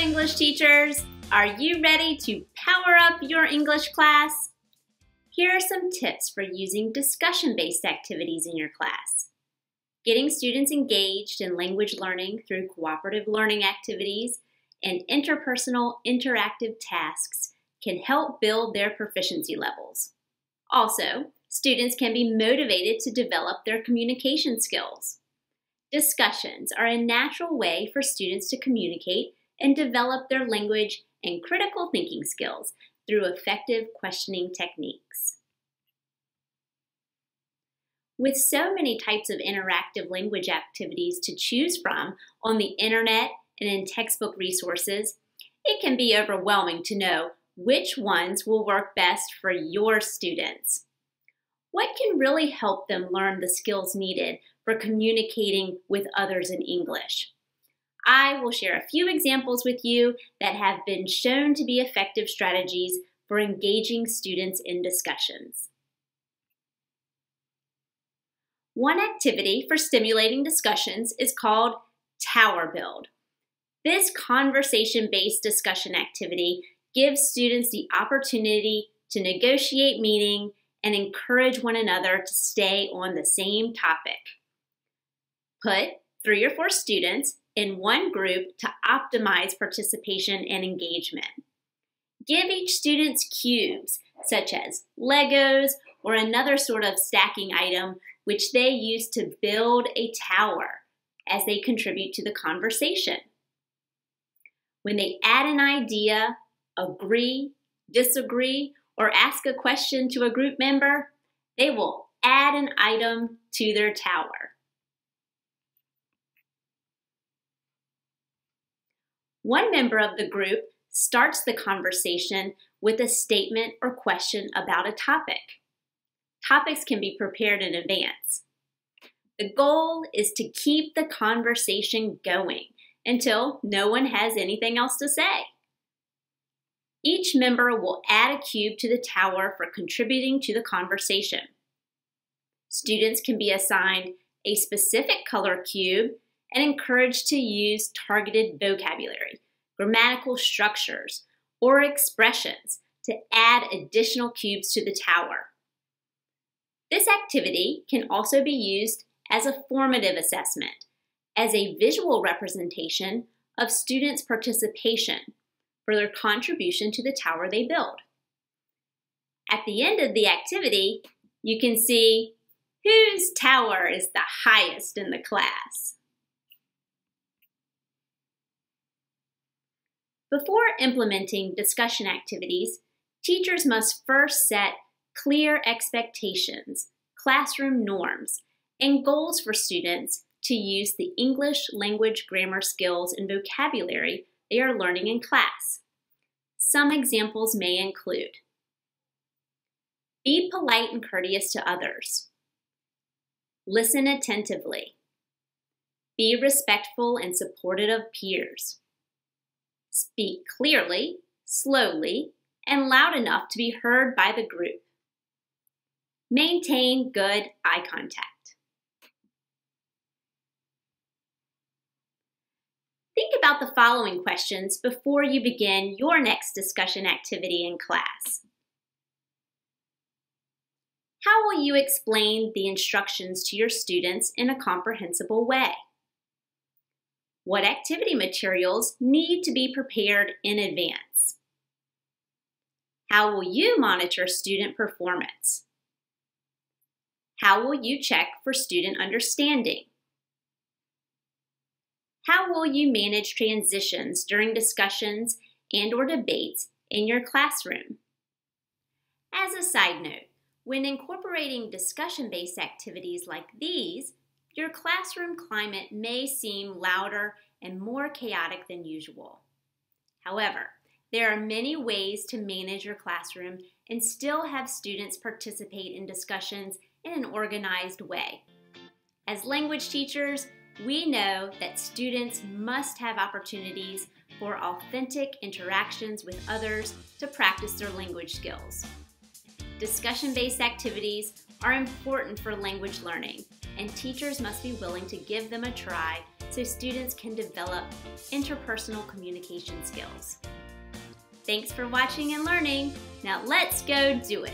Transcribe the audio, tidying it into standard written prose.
English teachers! Are you ready to power up your English class? Here are some tips for using discussion-based activities in your class. Getting students engaged in language learning through cooperative learning activities and interpersonal interactive tasks can help build their proficiency levels. Also, students can be motivated to develop their communication skills. Discussions are a natural way for students to communicate and develop their language and critical thinking skills through effective questioning techniques. With so many types of interactive language activities to choose from on the internet and in textbook resources, it can be overwhelming to know which ones will work best for your students. What can really help them learn the skills needed for communicating with others in English? I will share a few examples with you that have been shown to be effective strategies for engaging students in discussions. One activity for stimulating discussions is called Tower Build. This conversation-based discussion activity gives students the opportunity to negotiate meaning and encourage one another to stay on the same topic. Put 3 or 4 students in one group to optimize participation and engagement. Give each student cubes, such as Legos or another sort of stacking item, which they use to build a tower as they contribute to the conversation. When they add an idea, agree, disagree, or ask a question to a group member, they will add an item to their tower. One member of the group starts the conversation with a statement or question about a topic. Topics can be prepared in advance. The goal is to keep the conversation going until no one has anything else to say. Each member will add a cube to the tower for contributing to the conversation. Students can be assigned a specific color cube and encouraged to use targeted vocabulary, grammatical structures, or expressions to add additional cubes to the tower. This activity can also be used as a formative assessment, as a visual representation of students' participation for their contribution to the tower they build. At the end of the activity, you can see whose tower is the highest in the class. Before implementing discussion activities, teachers must first set clear expectations, classroom norms, and goals for students to use the English language grammar skills and vocabulary they are learning in class. Some examples may include: be polite and courteous to others. Listen attentively. Be respectful and supportive of peers. Speak clearly, slowly, and loud enough to be heard by the group. Maintain good eye contact. Think about the following questions before you begin your next discussion activity in class. How will you explain the instructions to your students in a comprehensible way? What activity materials need to be prepared in advance? How will you monitor student performance? How will you check for student understanding? How will you manage transitions during discussions and/or debates in your classroom? As a side note, when incorporating discussion-based activities like these, your classroom climate may seem louder and more chaotic than usual. However, there are many ways to manage your classroom and still have students participate in discussions in an organized way. As language teachers, we know that students must have opportunities for authentic interactions with others to practice their language skills. Discussion-based activities are important for language learning, and teachers must be willing to give them a try so students can develop interpersonal communication skills. Thanks for watching and learning. Now let's go do it.